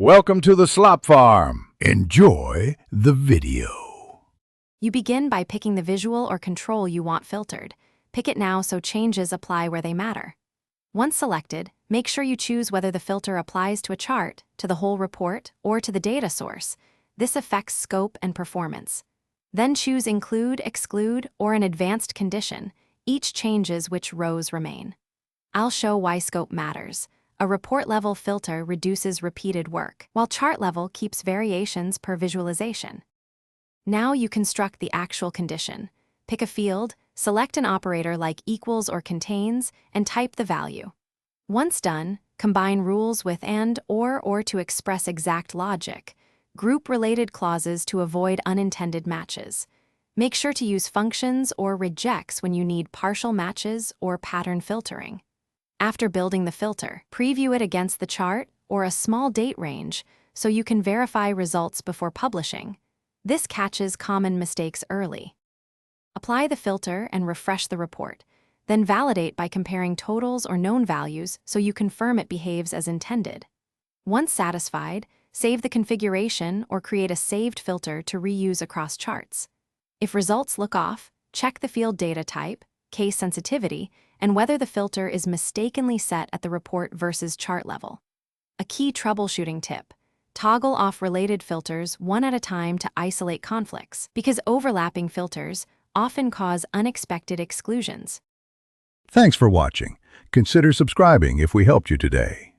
Welcome to the Slop Farm. Enjoy the video. You begin by picking the visual or control you want filtered. Pick it now so changes apply where they matter. Once selected, make sure you choose whether the filter applies to a chart, to the whole report, or to the data source. This affects scope and performance. Then choose Include, Exclude, or an advanced condition. Each changes which rows remain. I'll show why scope matters. A report-level filter reduces repeated work, while chart-level keeps variations per visualization. Now you construct the actual condition. Pick a field, select an operator like equals or contains, and type the value. Once done, combine rules with and, or to express exact logic. Group related clauses to avoid unintended matches. Make sure to use functions or rejects when you need partial matches or pattern filtering. After building the filter, preview it against the chart or a small date range so you can verify results before publishing. This catches common mistakes early. Apply the filter and refresh the report, then validate by comparing totals or known values so you confirm it behaves as intended. Once satisfied, save the configuration or create a saved filter to reuse across charts. If results look off, check the field data type, case sensitivity, and whether the filter is mistakenly set at the report versus chart level. A key troubleshooting tip: toggle off related filters one at a time to isolate conflicts, because overlapping filters often cause unexpected exclusions. Thanks for watching. Consider subscribing if we helped you today.